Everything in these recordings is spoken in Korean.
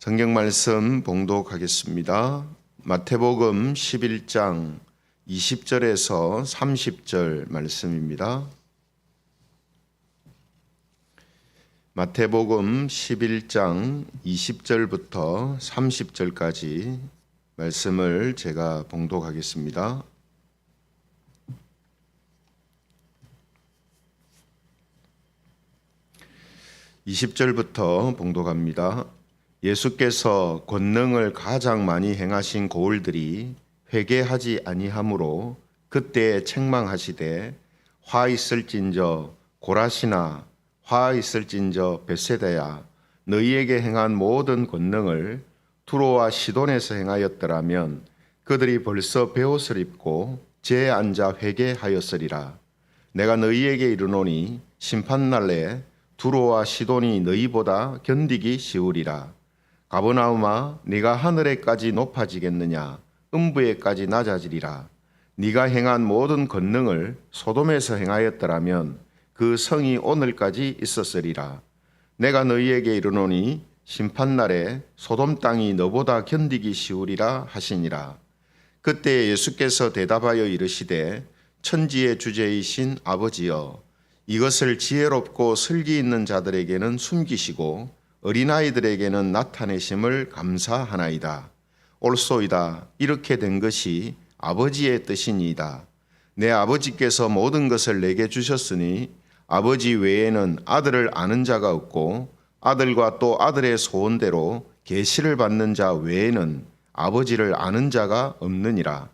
성경 말씀 봉독하겠습니다. 마태복음 11장 20절에서 30절 말씀입니다. 마태복음 11장 20절부터 30절까지 말씀을 제가 봉독하겠습니다. (20절부터) 봉독합니다. 예수께서 권능을 가장 많이 행하신 고을들이 회개하지 아니하므로 그때에 책망하시되 화 있을진저 고라시나 화 있을진저 벳세다야 너희에게 행한 모든 권능을 두로와 시돈에서 행하였더라면 그들이 벌써 베옷을 입고 재에 앉아 회개하였으리라. 내가 너희에게 이르노니 심판날에 두로와 시돈이 너희보다 견디기 쉬우리라. 가버나움아 네가 하늘에까지 높아지겠느냐 음부에까지 낮아지리라. 네가 행한 모든 권능을 소돔에서 행하였더라면 그 성이 오늘까지 있었으리라. 내가 너희에게 이르노니 심판날에 소돔 땅이 너보다 견디기 쉬우리라 하시니라. 그때 예수께서 대답하여 이르시되 천지의 주제이신 아버지여 이것을 지혜롭고 슬기 있는 자들에게는 숨기시고 어린아이들에게는 나타내심을 감사하나이다. 옳소이다. 이렇게 된 것이 아버지의 뜻이니이다. 내 아버지께서 모든 것을 내게 주셨으니 아버지 외에는 아들을 아는 자가 없고 아들과 또 아들의 소원대로 계시를 받는 자 외에는 아버지를 아는 자가 없느니라.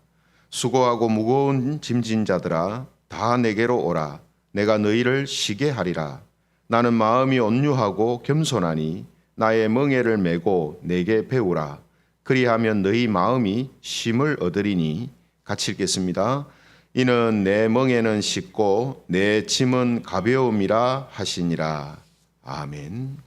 수고하고 무거운 짐진 자들아 다 내게로 오라. 내가 너희를 쉬게 하리라. 나는 마음이 온유하고 겸손하니 나의 멍에를 메고 내게 배우라. 그리하면 너희 마음이 쉼을 얻으리니. 같이 읽겠습니다. 이는 내 멍에는 쉽고 내 짐은 가벼움이라 하시니라. 아멘.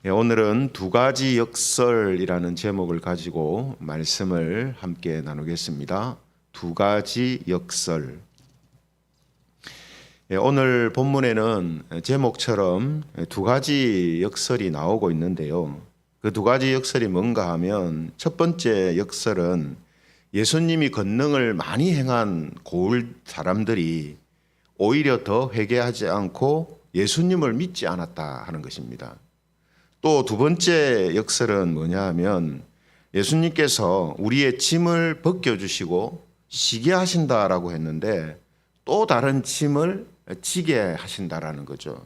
오늘은 두 가지 역설이라는 제목을 가지고 말씀을 함께 나누겠습니다. 두 가지 역설. 오늘 본문에는 제목처럼 두 가지 역설이 나오고 있는데요. 그 두 가지 역설이 뭔가 하면 첫 번째 역설은 예수님이 권능을 많이 행한 고을 사람들이 오히려 더 회개하지 않고 예수님을 믿지 않았다 하는 것입니다. 또 두 번째 역설은 뭐냐 하면 예수님께서 우리의 짐을 벗겨주시고 쉬게 하신다라고 했는데 또 다른 짐을 지게 하신다라는 거죠.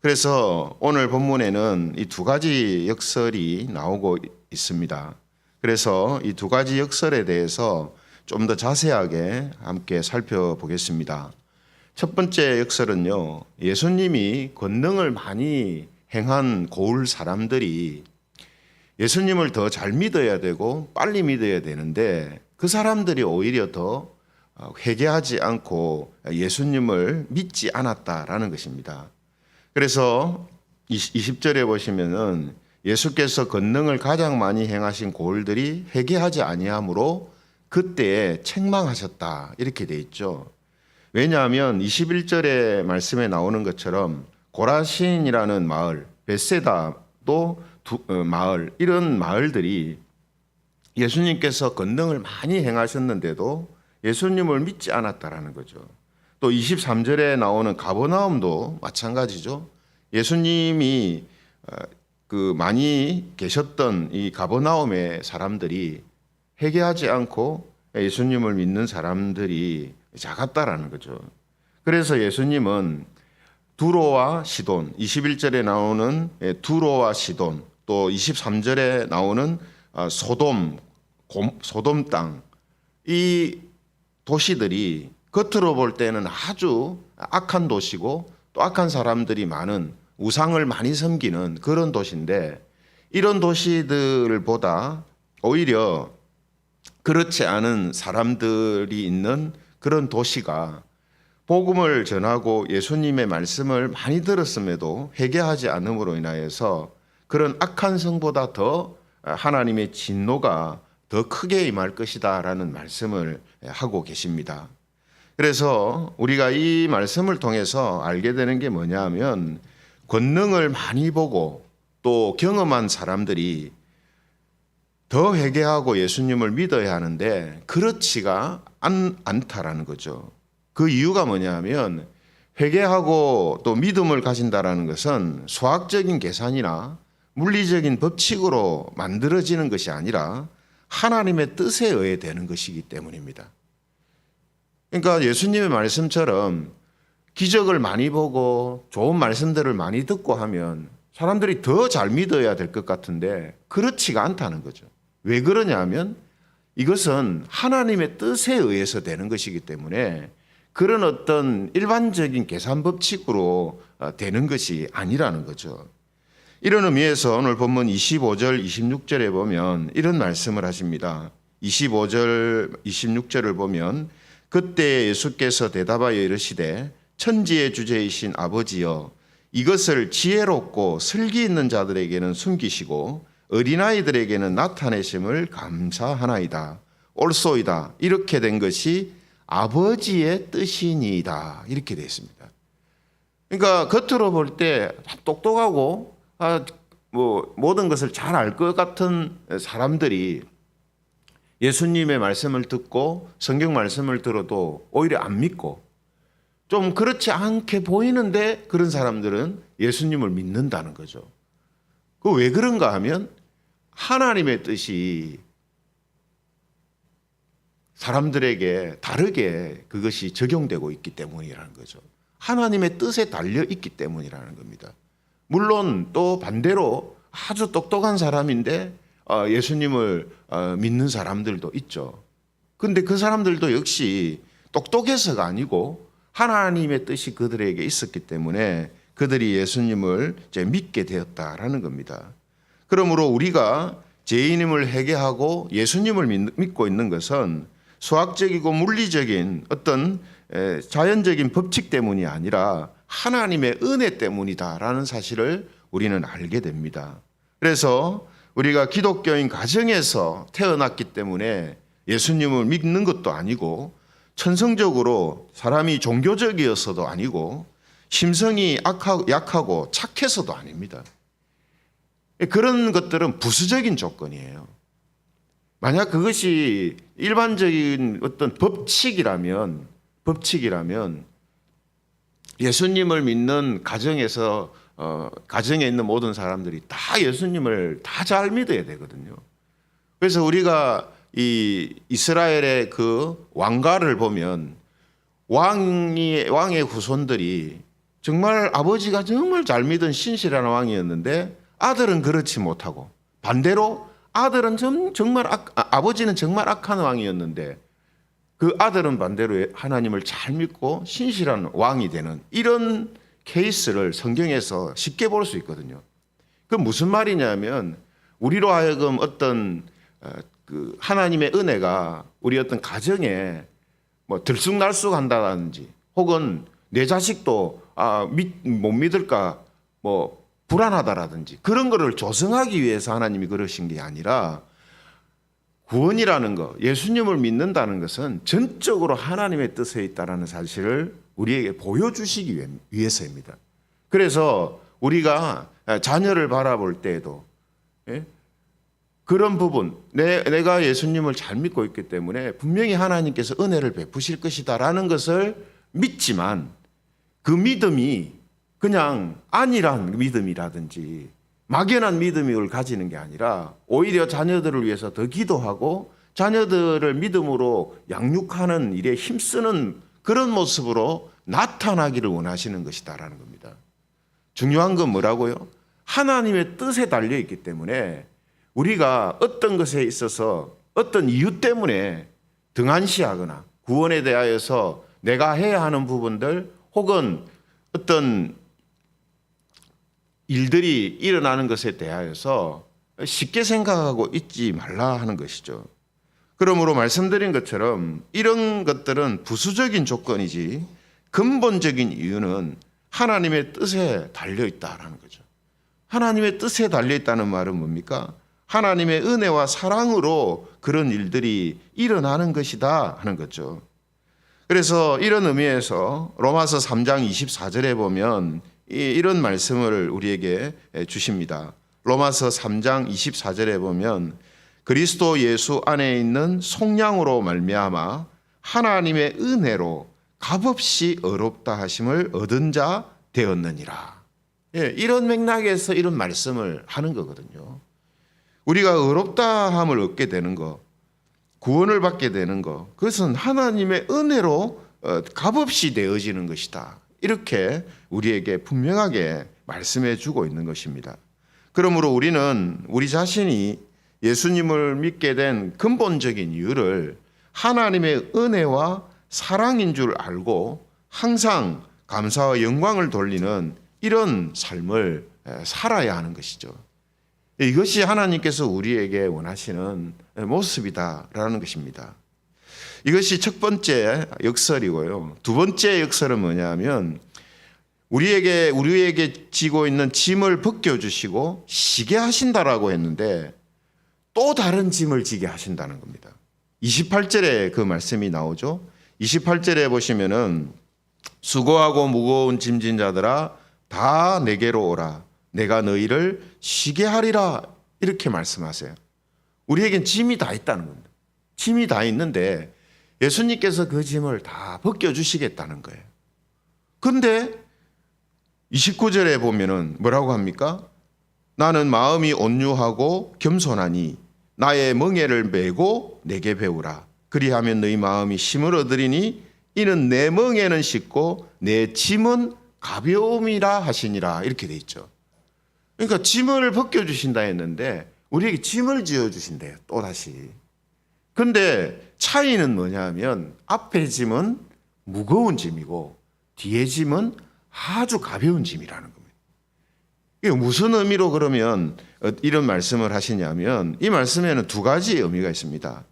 그래서 오늘 본문에는 이 두 가지 역설이 나오고 있습니다. 그래서 이 두 가지 역설에 대해서 좀 더 자세하게 함께 살펴보겠습니다. 첫 번째 역설은요, 예수님이 권능을 많이 행한 고을 사람들이 예수님을 더 잘 믿어야 되고 빨리 믿어야 되는데 그 사람들이 오히려 더 회개하지 않고 예수님을 믿지 않았다라는 것입니다. 그래서 20절에 보시면은 예수께서 권능을 가장 많이 행하신 고을들이 회개하지 아니하므로 그때에 책망하셨다 이렇게 돼 있죠. 왜냐하면 21절의 말씀에 나오는 것처럼 고라신이라는 마을, 벳세다도 마을, 이런 마을들이 예수님께서 권능을 많이 행하셨는데도 예수님을 믿지 않았다라는 거죠. 또 23절에 나오는 가버나움도 마찬가지죠. 예수님이 많이 계셨던 이 가버나움의 사람들이 회개하지 않고 예수님을 믿는 사람들이 작았다라는 거죠. 그래서 예수님은 두로와 시돈, 21절에 나오는 두로와 시돈, 또 23절에 나오는 소돔 땅, 이 도시들이 겉으로 볼 때는 아주 악한 도시고 또 악한 사람들이 많은 우상을 많이 섬기는 그런 도시인데 이런 도시들보다 오히려 그렇지 않은 사람들이 있는 그런 도시가 복음을 전하고 예수님의 말씀을 많이 들었음에도 회개하지 않음으로 인하여서 그런 악한 성보다 더 하나님의 진노가 더 크게 임할 것이다라는 말씀을 하고 계십니다. 그래서 우리가 이 말씀을 통해서 알게 되는 게 뭐냐 하면 권능을 많이 보고 또 경험한 사람들이 더 회개하고 예수님을 믿어야 하는데 그렇지가 않다라는 거죠. 그 이유가 뭐냐면 회개하고 또 믿음을 가진다라는 것은 수학적인 계산이나 물리적인 법칙으로 만들어지는 것이 아니라 하나님의 뜻에 의해 되는 것이기 때문입니다. 그러니까 예수님의 말씀처럼 기적을 많이 보고 좋은 말씀들을 많이 듣고 하면 사람들이 더 잘 믿어야 될 것 같은데 그렇지가 않다는 거죠. 왜 그러냐면 이것은 하나님의 뜻에 의해서 되는 것이기 때문에 그런 어떤 일반적인 계산 법칙으로 되는 것이 아니라는 거죠. 이런 의미에서 오늘 본문 25절, 26절에 보면 이런 말씀을 하십니다. 25절, 26절을 보면 그때 예수께서 대답하여 이르시되 천지의 주제이신 아버지여 이것을 지혜롭고 슬기 있는 자들에게는 숨기시고 어린아이들에게는 나타내심을 감사하나이다. 옳소이다. 이렇게 된 것이 아버지의 뜻이니이다. 이렇게 되어 있습니다. 그러니까 겉으로 볼 때 똑똑하고 모든 것을 잘 알 것 같은 사람들이 예수님의 말씀을 듣고 성경 말씀을 들어도 오히려 안 믿고 좀 그렇지 않게 보이는데 그런 사람들은 예수님을 믿는다는 거죠. 그 왜 그런가 하면 하나님의 뜻이 사람들에게 다르게 그것이 적용되고 있기 때문이라는 거죠. 하나님의 뜻에 달려 있기 때문이라는 겁니다. 물론 또 반대로 아주 똑똑한 사람인데 예수님을 믿는 사람들도 있죠. 그런데 그 사람들도 역시 똑똑해서가 아니고 하나님의 뜻이 그들에게 있었기 때문에 그들이 예수님을 이제 믿게 되었다라는 겁니다. 그러므로 우리가 죄인임을 회개하고 예수님을 믿고 있는 것은 수학적이고 물리적인 어떤 자연적인 법칙 때문이 아니라 하나님의 은혜 때문이다라는 사실을 우리는 알게 됩니다. 그래서 우리가 기독교인 가정에서 태어났기 때문에 예수님을 믿는 것도 아니고 천성적으로 사람이 종교적이어서도 아니고 심성이 약하고 착해서도 아닙니다. 그런 것들은 부수적인 조건이에요. 만약 그것이 일반적인 어떤 법칙이라면 예수님을 믿는 가정에서 가정에 있는 모든 사람들이 다 예수님을 다 잘 믿어야 되거든요. 그래서 우리가 이 이스라엘의 그 왕가를 보면 왕의 후손들이 정말 아버지가 정말 잘 믿은 신실한 왕이었는데 아들은 그렇지 못하고 반대로 아들은 정말 아버지는 정말 악한 왕이었는데 그 아들은 반대로 하나님을 잘 믿고 신실한 왕이 되는 이런 케이스를 성경에서 쉽게 볼 수 있거든요. 그 무슨 말이냐면 우리로 하여금 어떤 그 하나님의 은혜가 우리 어떤 가정에 뭐 들쑥날쑥한다든지 혹은 내 자식도 못 믿을까 뭐 불안하다라든지 그런 거를 조성하기 위해서 하나님이 그러신 게 아니라 구원이라는 것, 예수님을 믿는다는 것은 전적으로 하나님의 뜻에 있다는 사실을 우리에게 보여주시기 위해서입니다. 그래서 우리가 자녀를 바라볼 때에도 그런 부분, 내가 예수님을 잘 믿고 있기 때문에 분명히 하나님께서 은혜를 베푸실 것이다라는 것을 믿지만 그 믿음이 그냥 안일한 믿음이라든지 막연한 믿음을 가지는 게 아니라 오히려 자녀들을 위해서 더 기도하고 자녀들을 믿음으로 양육하는 일에 힘쓰는 그런 모습으로 나타나기를 원하시는 것이다라는 겁니다. 중요한 건 뭐라고요? 하나님의 뜻에 달려 있기 때문에 우리가 어떤 것에 있어서 어떤 이유 때문에 등한시하거나 구원에 대하여서 내가 해야 하는 부분들 혹은 어떤 일들이 일어나는 것에 대하여서 쉽게 생각하고 있지 말라 하는 것이죠. 그러므로 말씀드린 것처럼 이런 것들은 부수적인 조건이지 근본적인 이유는 하나님의 뜻에 달려 있다라는 거죠. 하나님의 뜻에 달려 있다는 말은 뭡니까? 하나님의 은혜와 사랑으로 그런 일들이 일어나는 것이다 하는 거죠. 그래서 이런 의미에서 로마서 3장 24절에 보면 이런 말씀을 우리에게 주십니다. 로마서 3장 24절에 보면 그리스도 예수 안에 있는 속량으로 말미암아 하나님의 은혜로 값없이 의롭다 하심을 얻은 자 되었느니라. 이런 맥락에서 이런 말씀을 하는 거거든요. 우리가 의롭다함을 얻게 되는 거, 구원을 받게 되는 거, 그것은 하나님의 은혜로 값없이 되어지는 것이다. 이렇게 우리에게 분명하게 말씀해 주고 있는 것입니다. 그러므로 우리는 우리 자신이 예수님을 믿게 된 근본적인 이유를 하나님의 은혜와 사랑인 줄 알고 항상 감사와 영광을 돌리는 이런 삶을 살아야 하는 것이죠. 이것이 하나님께서 우리에게 원하시는 모습이다라는 것입니다. 이것이 첫 번째 역설이고요. 두 번째 역설은 뭐냐면 우리에게 지고 있는 짐을 벗겨주시고 쉬게 하신다라고 했는데 또 다른 짐을 지게 하신다는 겁니다. 28절에 그 말씀이 나오죠. 28절에 보시면은 수고하고 무거운 짐진 자들아 다 내게로 오라. 내가 너희를 쉬게 하리라. 이렇게 말씀하세요. 우리에겐 짐이 다 있다는 겁니다. 짐이 다 있는데 예수님께서 그 짐을 다 벗겨주시겠다는 거예요. 그런데 29절에 보면은 뭐라고 합니까? 나는 마음이 온유하고 겸손하니 나의 멍에를 메고 내게 배우라. 그리하면 너희 마음이 힘을 얻으리니 이는 내 멍에는 쉽고 내 짐은 가벼움이라 하시니라. 이렇게 돼 있죠. 그러니까 짐을 벗겨주신다 했는데 우리에게 짐을 지어주신대요. 또다시. 근데 차이는 뭐냐면 앞에 짐은 무거운 짐이고 뒤에 짐은 아주 가벼운 짐이라는 겁니다. 이게 무슨 의미로 그러면 이런 말씀을 하시냐면 이 말씀에는 두 가지 의미가 있습니다.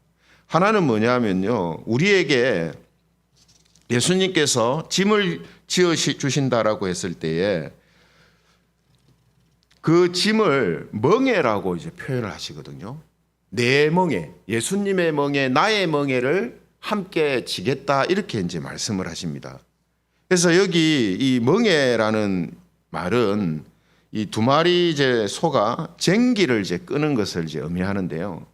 하나는 뭐냐면요. 우리에게 예수님께서 짐을 지어 주신다라고 했을 때에 그 짐을 멍에라고 이제 표현을 하시거든요. 내 멍에, 예수님의 멍에, 나의 멍에를 함께 지겠다 이렇게 이제 말씀을 하십니다. 그래서 여기 이 멍에라는 말은 이 두 마리 이제 소가 쟁기를 이제 끄는 것을 이제 의미하는데요.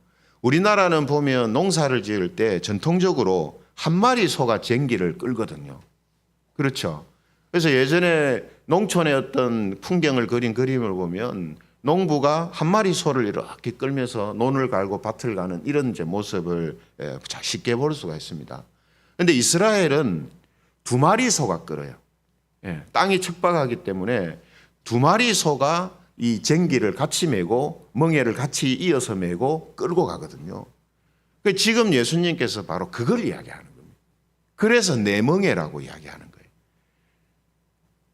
우리나라는 보면 농사를 지을 때 전통적으로 한 마리 소가 쟁기를 끌거든요. 그렇죠. 그래서 예전에 농촌의 어떤 풍경을 그린 그림을 보면 농부가 한 마리 소를 이렇게 끌면서 논을 갈고 밭을 가는 이런 이제 모습을 쉽게 볼 수가 있습니다. 그런데 이스라엘은 두 마리 소가 끌어요. 땅이 척박하기 때문에 두 마리 소가 이 쟁기를 같이 메고 멍에를 같이 이어서 메고 끌고 가거든요. 지금 예수님께서 바로 그걸 이야기하는 겁니다. 그래서 내 멍에라고 이야기하는 거예요.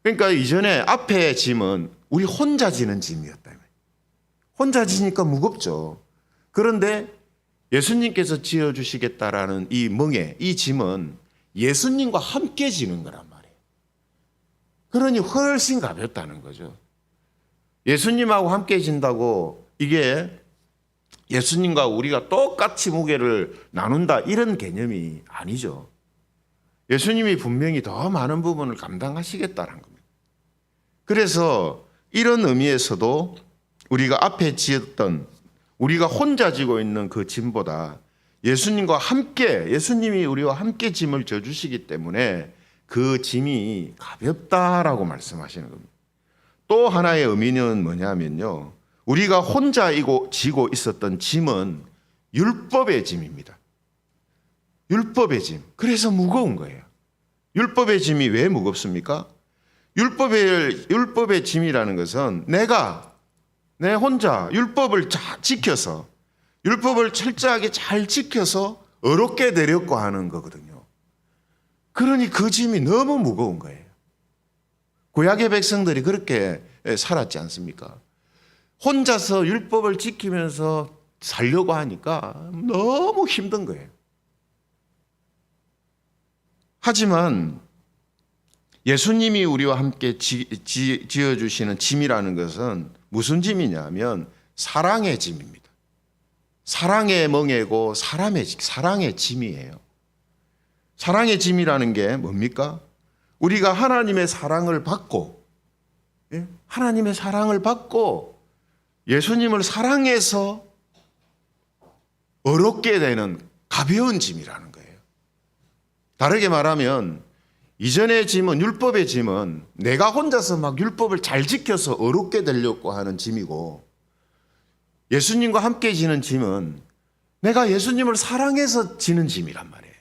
그러니까 이전에 앞에 짐은 우리 혼자 지는 짐이었다. 혼자 지니까 무겁죠. 그런데 예수님께서 지어주시겠다라는 이 멍에, 이 짐은 예수님과 함께 지는 거란 말이에요. 그러니 훨씬 가볍다는 거죠. 예수님하고 함께 진다고 이게 예수님과 우리가 똑같이 무게를 나눈다 이런 개념이 아니죠. 예수님이 분명히 더 많은 부분을 감당하시겠다는 겁니다. 그래서 이런 의미에서도 우리가 앞에 지었던 우리가 혼자 지고 있는 그 짐보다 예수님과 함께 예수님이 우리와 함께 짐을 져주시기 때문에 그 짐이 가볍다라고 말씀하시는 겁니다. 또 하나의 의미는 뭐냐면요. 우리가 혼자 지고 있었던 짐은 율법의 짐입니다. 율법의 짐. 그래서 무거운 거예요. 율법의 짐이 왜 무겁습니까? 율법의 짐이라는 것은 내 혼자 율법을 잘 지켜서 율법을 철저하게 잘 지켜서 어렵게 되려고 하는 거거든요. 그러니 그 짐이 너무 무거운 거예요. 구약의 백성들이 그렇게 살았지 않습니까? 혼자서 율법을 지키면서 살려고 하니까 너무 힘든 거예요. 하지만 예수님이 우리와 함께 지어주시는 짐이라는 것은 무슨 짐이냐면 사랑의 짐입니다. 사랑의 멍에고 사랑의 짐이에요. 사랑의 짐이라는 게 뭡니까? 우리가 하나님의 사랑을 받고 하나님의 사랑을 받고 예수님을 사랑해서 어렵게 되는 가벼운 짐이라는 거예요. 다르게 말하면 이전의 짐은, 율법의 짐은 내가 혼자서 막 율법을 잘 지켜서 어렵게 되려고 하는 짐이고, 예수님과 함께 지는 짐은 내가 예수님을 사랑해서 지는 짐이란 말이에요.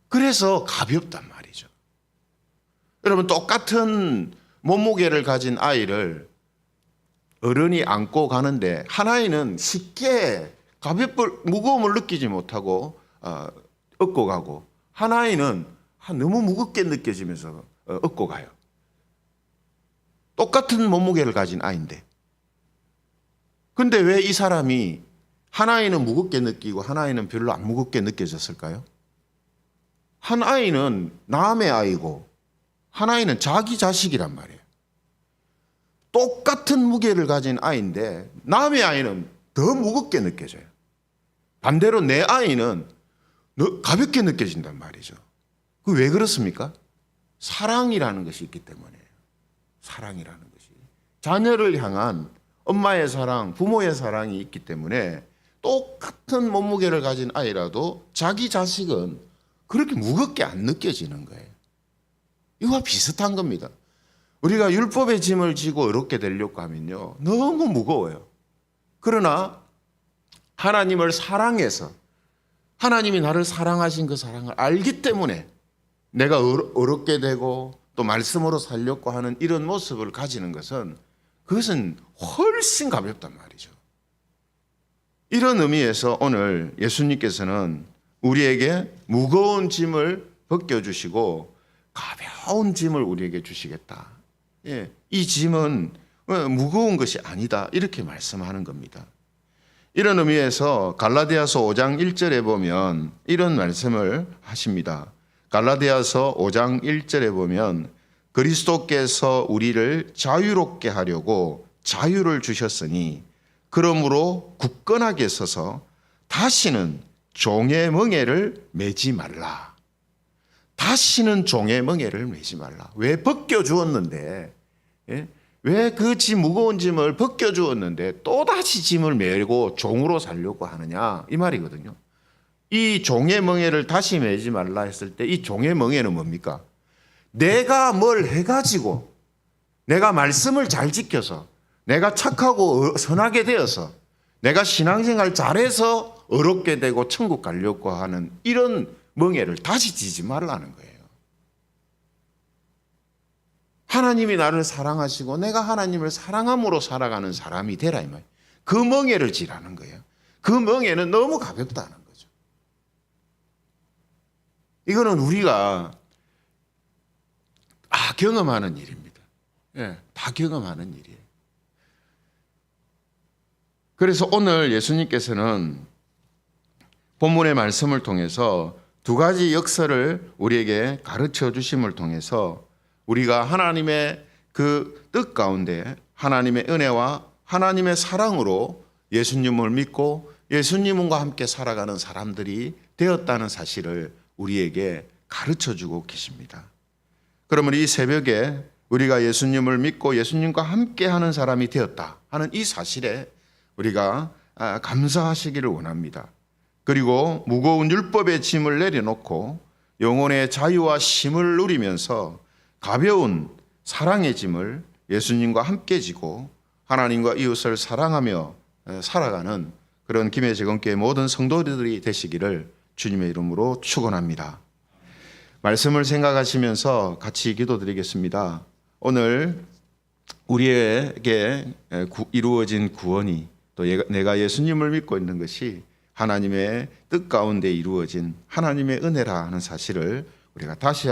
그래서 가볍단 말이죠. 여러분, 똑같은 몸무게를 가진 아이를 어른이 안고 가는데 한 아이는 쉽게 무거움을 느끼지 못하고 업고 가고, 한 아이는 너무 무겁게 느껴지면서 업고 가요. 똑같은 몸무게를 가진 아이인데. 근데 왜 이 사람이 한 아이는 무겁게 느끼고 한 아이는 별로 안 무겁게 느껴졌을까요? 한 아이는 남의 아이고 한 아이는 자기 자식이란 말이에요. 똑같은 무게를 가진 아이인데 남의 아이는 더 무겁게 느껴져요. 반대로 내 아이는 가볍게 느껴진단 말이죠. 그 왜 그렇습니까? 사랑이라는 것이 있기 때문이에요. 사랑이라는 것이. 자녀를 향한 엄마의 사랑, 부모의 사랑이 있기 때문에 똑같은 몸무게를 가진 아이라도 자기 자식은 그렇게 무겁게 안 느껴지는 거예요. 이거와 비슷한 겁니다. 우리가 율법의 짐을 지고 어렵게 되려고 하면요, 너무 무거워요. 그러나 하나님을 사랑해서, 하나님이 나를 사랑하신 그 사랑을 알기 때문에 내가 어렵게 되고 또 말씀으로 살려고 하는 이런 모습을 가지는 것은, 그것은 훨씬 가볍단 말이죠. 이런 의미에서 오늘 예수님께서는 우리에게 무거운 짐을 벗겨주시고 가벼운 짐을 우리에게 주시겠다. 예, 이 짐은 무거운 것이 아니다, 이렇게 말씀하는 겁니다. 이런 의미에서 갈라디아서 5장 1절에 보면 이런 말씀을 하십니다. 갈라디아서 5장 1절에 보면 그리스도께서 우리를 자유롭게 하려고 자유를 주셨으니 그러므로 굳건하게 서서 다시는 종의 멍에를 매지 말라. 다시는 종의 멍에를 매지 말라. 왜 벗겨주었는데, 예? 왜 그 짐, 무거운 짐을 벗겨주었는데 또다시 짐을 메고 종으로 살려고 하느냐, 이 말이거든요. 이 종의 멍에를 다시 매지 말라 했을 때 이 종의 멍에는 뭡니까? 내가 뭘 해가지고, 내가 말씀을 잘 지켜서, 내가 착하고 선하게 되어서, 내가 신앙생활 잘해서 어렵게 되고 천국 가려고 하는 이런 멍에를 다시 지지 말라는 거예요. 하나님이 나를 사랑하시고 내가 하나님을 사랑함으로 살아가는 사람이 되라, 이 말이에요. 그 멍에를 지라는 거예요. 그 멍에는 너무 가볍다는 거죠. 이거는 우리가 경험하는 일입니다. 예, 다 경험하는 일이에요. 그래서 오늘 예수님께서는 본문의 말씀을 통해서 두 가지 역사를 우리에게 가르쳐 주심을 통해서 우리가 하나님의 그 뜻 가운데 하나님의 은혜와 하나님의 사랑으로 예수님을 믿고 예수님과 함께 살아가는 사람들이 되었다는 사실을 우리에게 가르쳐 주고 계십니다. 그러면 이 새벽에 우리가 예수님을 믿고 예수님과 함께 하는 사람이 되었다 하는 이 사실에 우리가 감사하시기를 원합니다. 그리고 무거운 율법의 짐을 내려놓고 영혼의 자유와 쉼을 누리면서 가벼운 사랑의 짐을 예수님과 함께 지고 하나님과 이웃을 사랑하며 살아가는 그런 김해제공교회 모든 성도들이 되시기를 주님의 이름으로 축원합니다. 말씀을 생각하시면서 같이 기도드리겠습니다. 오늘 우리에게 이루어진 구원이, 또 내가 예수님을 믿고 있는 것이 하나님의 뜻 가운데 이루어진 하나님의 은혜라 하는 사실을 우리가 다시